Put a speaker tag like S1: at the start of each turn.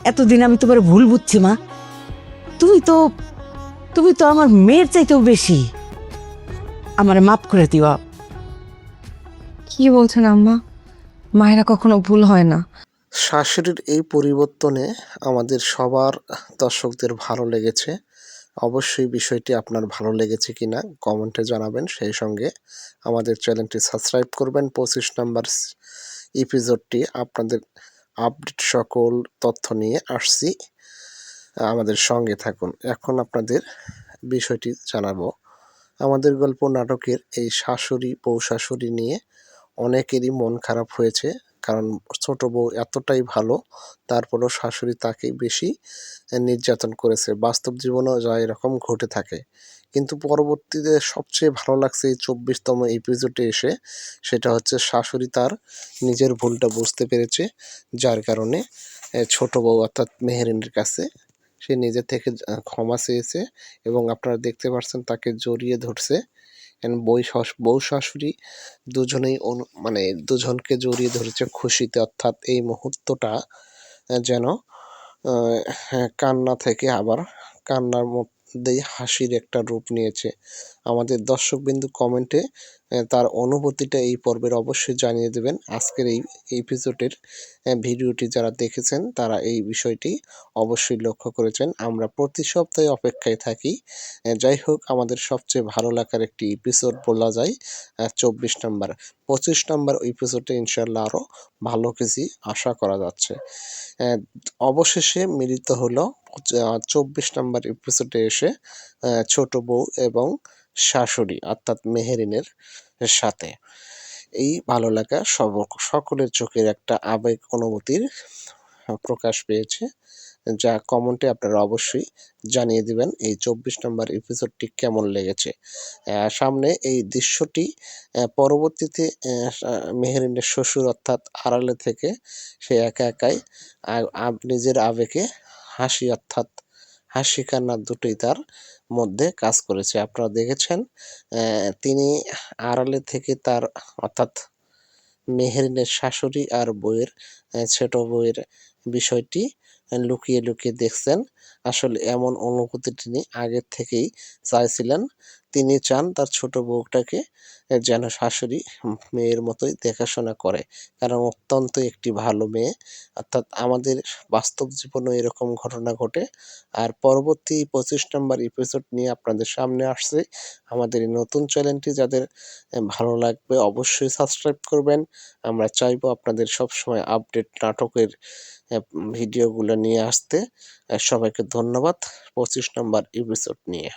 S1: এতদিন আমি তোমার ভুল বুঝছি মা। তুমি তো তুমি তো আমার মেয়ের চাইতেও বেশি। আমারে মাফ করে দিও।
S2: কি বলছেন আম্মা? মায়েরা কখনো ভুল হয় না।
S3: শাশুড়ির এই পরিবর্তনে আমাদের সবার দর্শকদের ভালো লেগেছে। অবশ্যই বিষয়টি আপনার ভালো লেগেছে কিনা কমেন্টে জানাবেন। সেই সঙ্গে আমাদের চ্যানেলটি সাবস্ক্রাইব করবেন। 25 নাম্বার এপিসোডটি আপনাদের আপডেট সকল তথ্য নিয়ে আসছি। আমাদের সঙ্গে থাকুন। এখন আপনাদের বিষয়টি জানাবো। আমাদের গল্প নাটকের এই শাশুড়ি বউ শাশুড়ি নিয়ে অনেকেরই মন খারাপ হয়েছে, কারণ ছোট বউ এতটাই ভালো, তারপরও শাশুড়ি তাকে বেশি নির্যাতন করেছে। বাস্তব জীবনেও যা এরকম ঘটে থাকে। কিন্তু পরবর্তীতে সবচেয়ে ভালো লাগছে এই 24তম এপিসোডে এসে, সেটা হচ্ছে শাশুড়ি তার নিজের ভুলটা বুঝতে পেরেছে, যার কারণে ছোট বউ অর্থাৎ মেহেরিনের কাছে সে নিজে থেকে ক্ষমা চেয়েছে এবং আপনারা দেখতে পাচ্ছেন তাকে জড়িয়ে ধরছে। বউ শাশুড়ি দুজনেই মানে দুজনকে জড়িয়ে ধরেছে খুশিতে, অর্থাৎ এই মুহূর্তটা যেন হ্যাঁ, কান্না থেকে আবার কান্নার মধ্যেই হাসির একটা রূপ নিয়েছে। আমাদের দর্শকবিন্দু কমেন্টে তার অনুভূতিটা এই পর্বের অবশ্যই জানিয়ে দেবেন। আজকের এই এপিসোডের ভিডিওটি যারা দেখেছেন তারা এই বিষয়টি অবশ্যই লক্ষ্য করেছেন। আমরা প্রতি সপ্তাহে অপেক্ষায় থাকি। যাই হোক, আমাদের সবচেয়ে ভালো লাগার একটি এপিসোড বলা যায় 24 নাম্বার। 25 নাম্বার এপিসোডে ইনশাআল্লাহ আরও ভালো কিছু আশা করা যাচ্ছে। অ্যা অবশেষে মিলিত হলো 24 নাম্বার এপিসোডে এসে ছোট বউ এবং শাশুড়ি অর্থাৎ মেহেরিনের সাথে। এই ভালো লাগা সকলের চোখের একটা আবেগ অনুভূতির প্রকাশ পেয়েছে, যা কমেন্টে আপনারা অবশ্যই জানিয়ে দিবেন এই 24 নম্বর এপিসোডটি কেমন লেগেছে। সামনে এই দৃশ্যটি পরবর্তীতে মেহেরিনের শ্বশুর অর্থাৎ আড়ালে থেকে সে একা একাই নিজের আবেগে হাসি অর্থাৎ হাসি কান্না দুটোই তার মধ্যে কাজ করেছে। আপনারা দেখেছেন তিনি আড়ালে থেকে তার অর্থাৎ মেহেরিনের শাশুড়ি আর বউয়ের ছোট বউয়ের বিষয়টি লুকিয়ে লুকিয়ে দেখছেন। আসলে এমন অনুভূতি তিনি আগের থেকেই চাইছিলেন। তিনি চান তার ছোট বউটাকে যেন শাশুড়ি মেয়ের মতোই দেখাশোনা করে। কারণ অত্যন্ত একটি ভালো মেয়ে। অর্থাৎ আমাদের বাস্তব জীবনেও এরকম ঘটনা ঘটে। আর পরবর্তী 25 নাম্বার এপিসোড নিয়ে আপনাদের সামনে আসছে। আমাদের এই নতুন চ্যানেলটি যাদের ভালো লাগবে অবশ্যই সাবস্ক্রাইব করবেন। আমরা চাইবো আপনাদের সবসময় আপডেট নাটকের ভিডিওগুলো নিয়ে আসতে। সবাইকে ধন্যবাদ 25 নাম্বার এপিসোড নিয়ে।